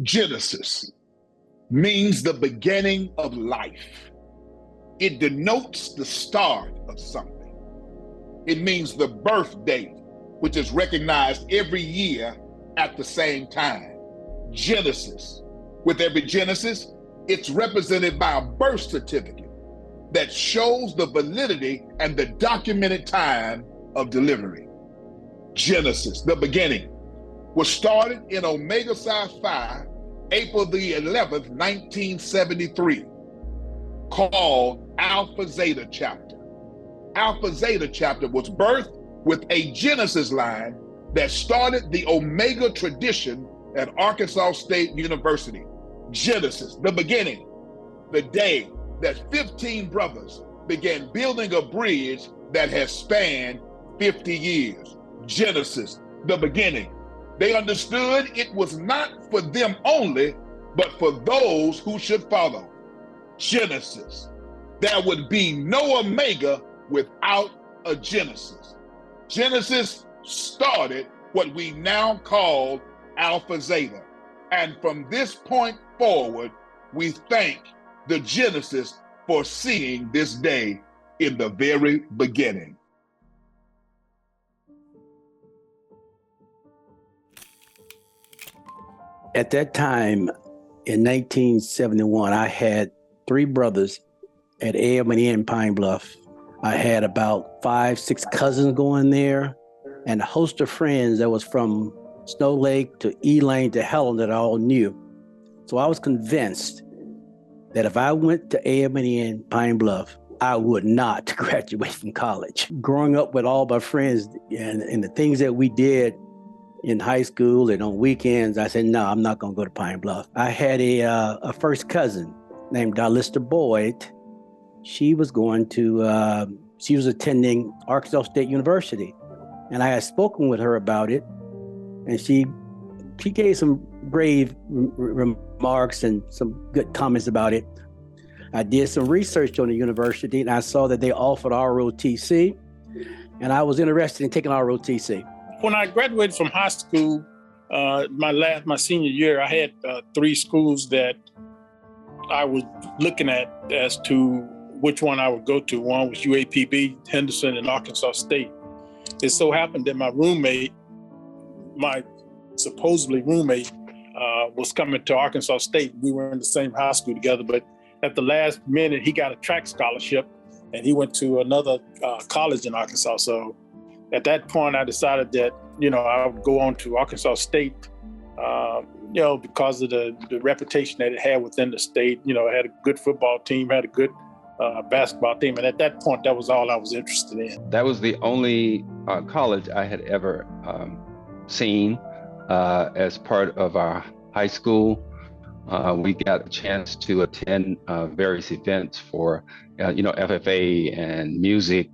Genesis means the beginning of life. It denotes the start of something. It means the birth date, which is recognized every year at the same time. Genesis. With every Genesis, it's represented by a birth certificate that shows the validity and the documented time of delivery. Genesis, the beginning, was started in Omega Psi Phi, April the 11th, 1973, called Alpha Zeta Chapter. Alpha Zeta Chapter was birthed with a Genesis line that started the Omega tradition at Arkansas State University. Genesis, the beginning, the day that 15 brothers began building a bridge that has spanned 50 years. Genesis, the beginning. They understood it was not for them only, but for those who should follow. Genesis. There would be no Omega without a Genesis. Genesis started what we now call Alpha Zeta. And from this point forward, we thank the Genesis for seeing this day in the very beginning. At that time, in 1971, I had 3 brothers at AM&N Pine Bluff. I had about 5, 6 cousins going there and a host of friends that was from Snow Lake to Elaine to Helen that I all knew. So I was convinced that if I went to AM&N Pine Bluff, I would not graduate from college. Growing up with all my friends and the things that we did in high school and on weekends, I said, no, I'm not going to go to Pine Bluff. I had a first cousin named Dalista Boyd. She was attending Arkansas State University. And I had spoken with her about it. And she gave some brave remarks and some good comments about it. I did some research on the university and I saw that they offered ROTC. And I was interested in taking ROTC. When I graduated from high school, my senior year, I had 3 schools that I was looking at as to which one I would go to. One was UAPB, Henderson, and Arkansas State. It so happened that my supposedly roommate, was coming to Arkansas State. We were in the same high school together, but at the last minute, he got a track scholarship and he went to another college in Arkansas. So at that point, I decided that, I would go on to Arkansas State, because of the reputation that it had within the state. It had a good football team, had a good basketball team. And at that point, that was all I was interested in. That was the only college I had ever seen as part of our high school. We got a chance to attend various events for, FFA and music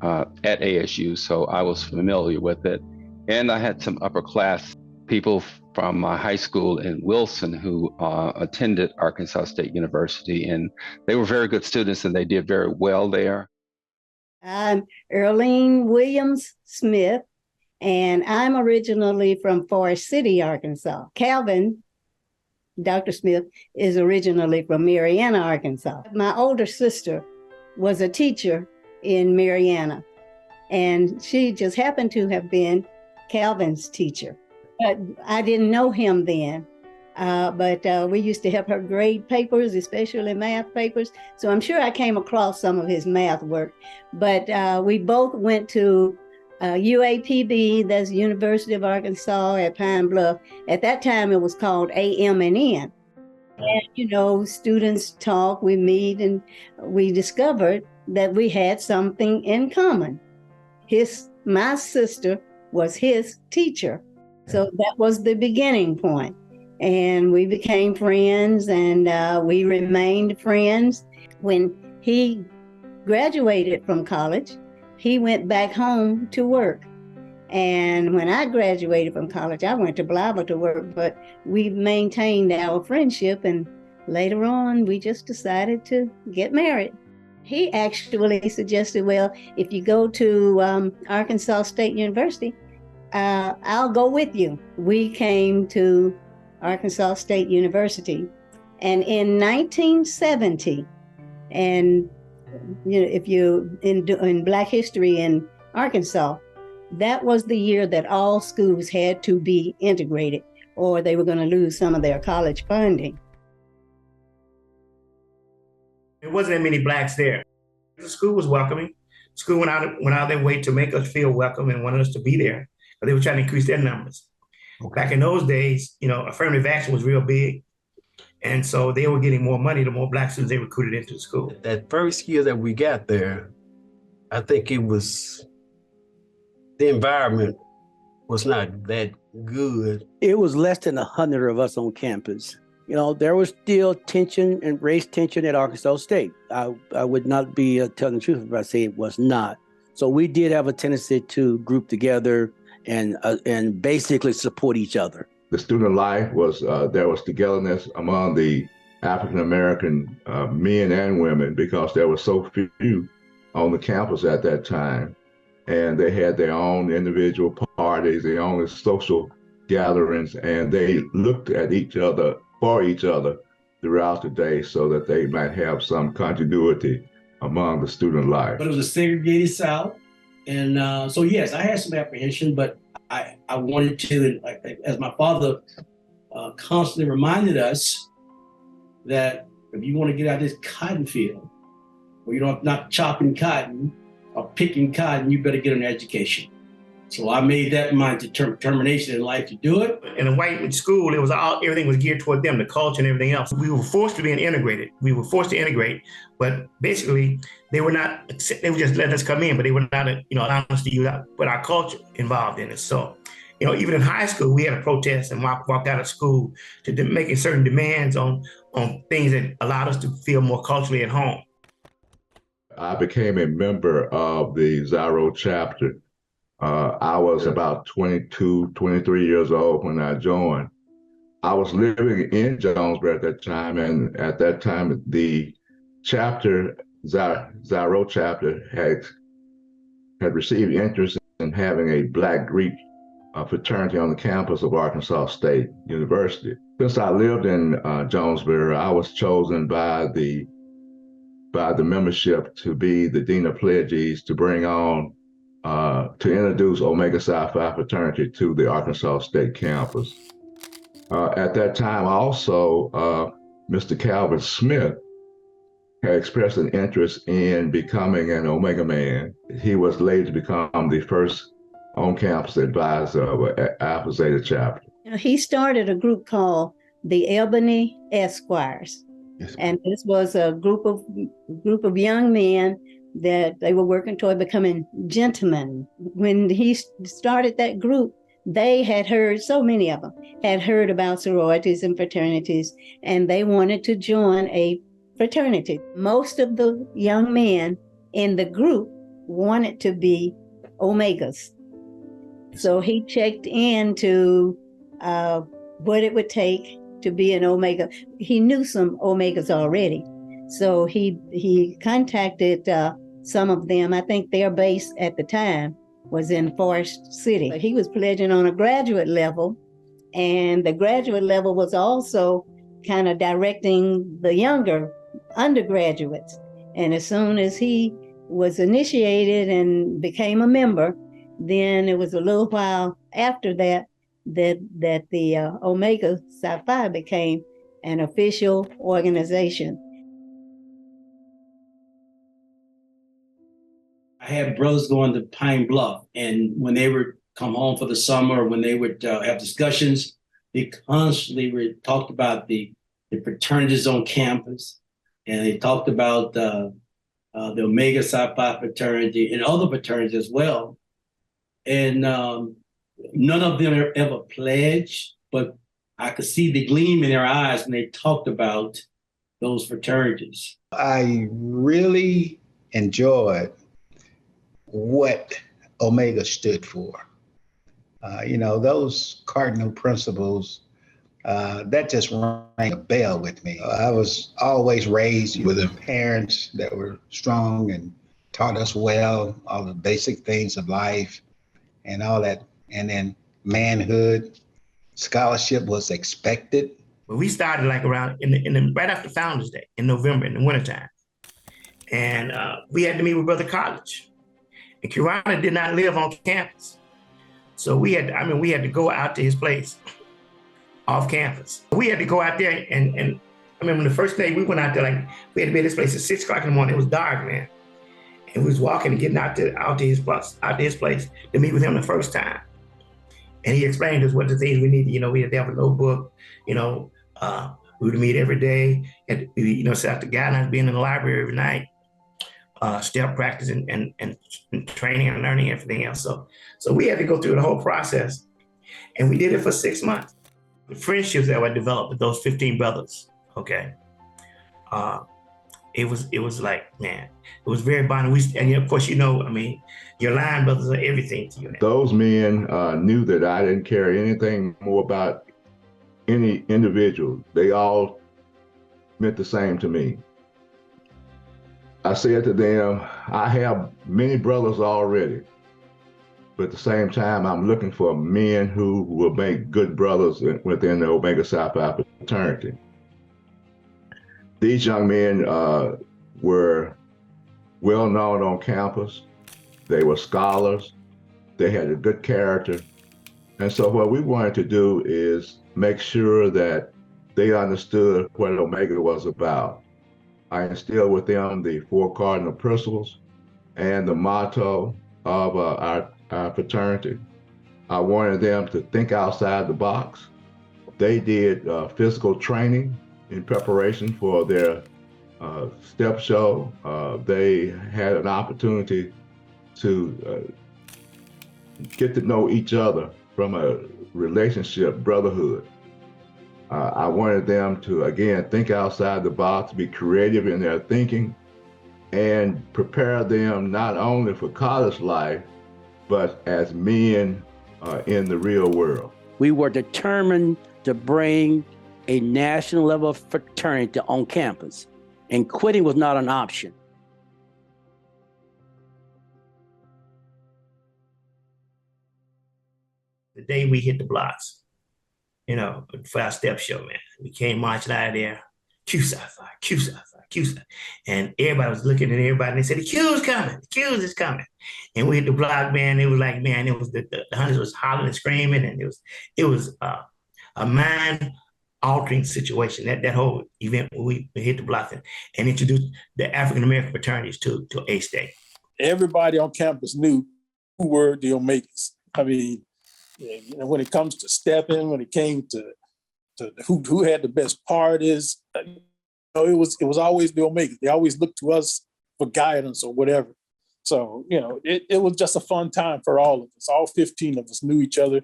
at ASU, so I was familiar with it. And I had some upper class people from my high school in Wilson who attended Arkansas State University, and they were very good students and they did very well there. I'm Earlene Williams Smith, and I'm originally from Forest City, Arkansas. Calvin, Dr. Smith, is originally from Marianna, Arkansas. My older sister was a teacher in Marianna, and she just happened to have been Calvin's teacher. But I didn't know him then, but we used to help her grade papers, especially math papers. So I'm sure I came across some of his math work. But we both went to UAPB, that's University of Arkansas at Pine Bluff. At that time, it was called AM&N. And, students talk, we meet, and we discovered that we had something in common. My sister was his teacher. So that was the beginning point. And we became friends, and we remained friends. When he graduated from college, he went back home to work. And when I graduated from college, I went to Blava to work, but we maintained our friendship. And later on, we just decided to get married. He actually suggested, well, if you go to Arkansas State University, I'll go with you. We came to Arkansas State University. And in 1970, and if you in Black history in Arkansas, that was the year that all schools had to be integrated, or they were going to lose some of their college funding. There wasn't that many Blacks there. The school was welcoming. School went out of their way to make us feel welcome and wanted us to be there, but they were trying to increase their numbers. Okay. Back in those days, affirmative action was real big. And so they were getting more money the more Black students they recruited into the school. That first year that we got there, I think the environment was not that good. It was less than 100 of us on campus. There was still tension and race tension at Arkansas State. I would not be telling the truth if I say it was not. So we did have a tendency to group together and basically support each other. The student life was, there was togetherness among the African-American men and women because there were so few on the campus at that time. And they had their own individual parties, their own social gatherings, and they looked at each other, for each other throughout the day so that they might have some continuity among the student life. But it was a segregated South. And so, yes, I had some apprehension, but I wanted to, as my father constantly reminded us, that if you want to get out of this cotton field, where you're not chopping cotton or picking cotton, you better get an education. So I made that my determination in life to do it. In a white school, everything was geared toward them, the culture and everything else. We were forced to be integrated. We were forced to integrate, but basically they were just letting us come in, but they were not, allowing us to use put our culture involved in it. So, even in high school, we had a protest and walked out of school to making certain demands on things that allowed us to feel more culturally at home. I became a member of the Zyro chapter. I was about 22, 23 years old when I joined. I was living in Jonesboro at that time, and at that time, the chapter, Zyro chapter, had received interest in having a Black Greek fraternity on the campus of Arkansas State University. Since I lived in Jonesboro, I was chosen by the membership to be the Dean of Pledgees to bring on to introduce Omega Psi Phi fraternity to the Arkansas State campus. At that time, also, Mr. Calvin Smith had expressed an interest in becoming an Omega man. He was later to become the first on-campus advisor of Alpha Zeta chapter. He started a group called the Ebony Esquires. Yes. And this was a group of young men that they were working toward becoming gentlemen. When he started that group, they had heard, so many of them had heard about sororities and fraternities, and they wanted to join a fraternity. Most of the young men in the group wanted to be Omegas. So he checked into what it would take to be an Omega. He knew some Omegas already. So he contacted some of them. I think their base at the time was in Forest City. He was pledging on a graduate level, and the graduate level was also kind of directing the younger undergraduates. And as soon as he was initiated and became a member, then it was a little while after that the Omega Psi Phi became an official organization. I had brothers going to Pine Bluff, and when they would come home for the summer, when they would have discussions, they constantly talked about the fraternities on campus, and they talked about the Omega Psi Phi fraternity and other fraternities as well. And none of them ever pledged, but I could see the gleam in their eyes when they talked about those fraternities. I really enjoyed what Omega stood for. Those cardinal principles, that just rang a bell with me. I was always raised with parents that were strong and taught us well, all the basic things of life and all that. And then manhood, scholarship was expected. But we started like around right after Founders Day in November in the wintertime. And we had to meet with Brother College. And Kirana did not live on campus. So we had to go out to his place off campus. We had to go out there and I remember the first day we went out there, like we had to be at this place at 6 o'clock in the morning. It was dark, man. And we was walking and getting out to his place to meet with him the first time. And he explained to us what the things we needed. We had to have a notebook, we would meet every day, and set out the guidelines, being in the library every night, step practice and training and learning everything else. So we had to go through the whole process, and we did it for 6 months. The friendships that were developed with those 15 brothers, okay, it was like, man, it was very bonding. And of course, your line brothers are everything to you now. Those men knew that I didn't care anything more about any individual. They all meant the same to me. I said to them, I have many brothers already, but at the same time, I'm looking for men who will make good brothers within the Omega Psi Phi fraternity. These young men were well known on campus. They were scholars. They had a good character. And so what we wanted to do is make sure that they understood what Omega was about. I instilled with them the 4 cardinal principles and the motto of our fraternity. I wanted them to think outside the box. They did physical training in preparation for their step show. They had an opportunity to get to know each other from a relationship, brotherhood. I wanted them to, again, think outside the box, be creative in their thinking, and prepare them not only for college life, but as men in the real world. We were determined to bring a national level fraternity on campus, and quitting was not an option. The day we hit the blocks, for our step show, man, we came marching out of there, Q Psi Phi, Q Psi Phi, Q Psi. And everybody was looking at everybody and they said, the Q's coming, the Q's is coming. And we hit the block, man, it was like, man, it was the hunters was hollering and screaming, and it was a mind-altering situation, that whole event when we hit the block and introduced the African-American fraternities to A-State. Everybody on campus knew who were the Omegas. I mean, when it comes to stepping, when it came to who had the best parties, it was always the Omegas. They always looked to us for guidance or whatever. So, it was just a fun time for all of us. All 15 of us knew each other.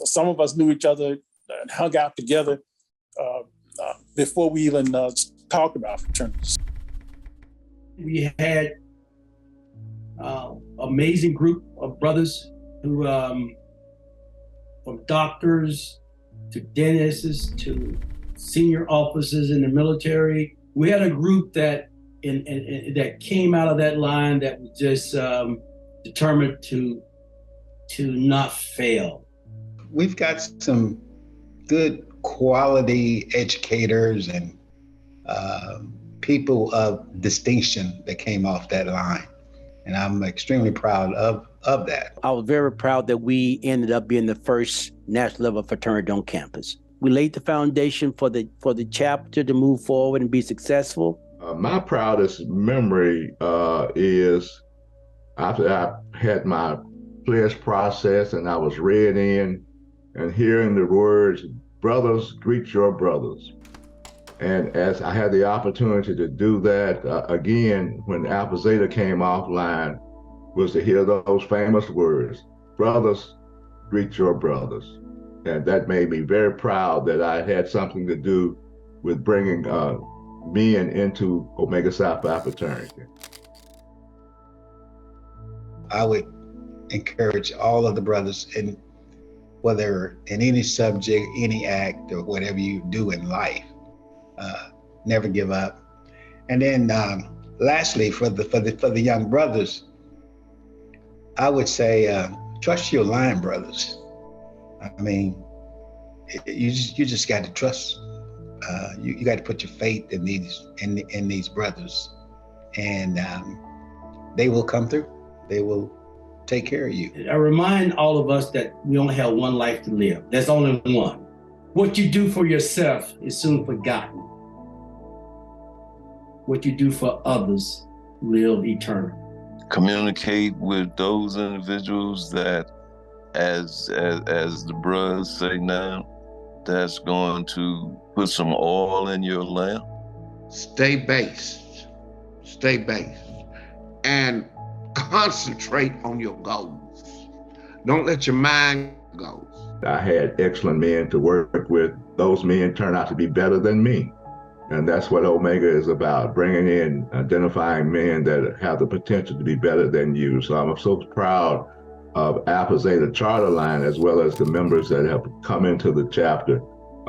Some of us knew each other and hung out together before we even talked about fraternities. We had amazing group of brothers who, from doctors to dentists to senior officers in the military. We had a group that that came out of that line that was just determined to not fail. We've got some good quality educators and people of distinction that came off that line. And I'm extremely proud of that. I was very proud that we ended up being the first national level fraternity on campus. We laid the foundation for the chapter to move forward and be successful. My proudest memory is after I had my pledge process and I was read in and hearing the words, brothers, greet your brothers. And as I had the opportunity to do that, again, when Alpha Zeta came offline, was to hear those famous words, brothers, greet your brothers. And that made me very proud that I had something to do with bringing men into Omega Psi Phi fraternity. I would encourage all of the brothers, in whether in any subject, any act, or whatever you do in life, never give up. And then lastly, for the young brothers, I would say trust your line brothers. I mean, you just got to trust. You got to put your faith in these brothers, and they will come through. They will take care of you. I remind all of us that we only have one life to live. There's only one. What you do for yourself is soon forgotten. What you do for others live eternal. Communicate with those individuals that, as the brothers say now, that's going to put some oil in your lamp. Stay based, and concentrate on your goals. Don't let your mind go. I had excellent men to work with. Those men turned out to be better than me. And that's what Omega is about, bringing in, identifying men that have the potential to be better than you. So I'm so proud of Alpha Zeta Charter Line, as well as the members that have come into the chapter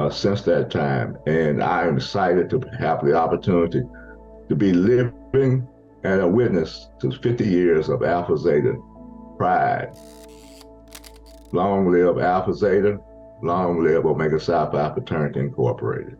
since that time. And I am excited to have the opportunity to be living and a witness to 50 years of Alpha Zeta pride. Long live Alpha Zeta, long live Omega Psi Phi Fraternity Incorporated.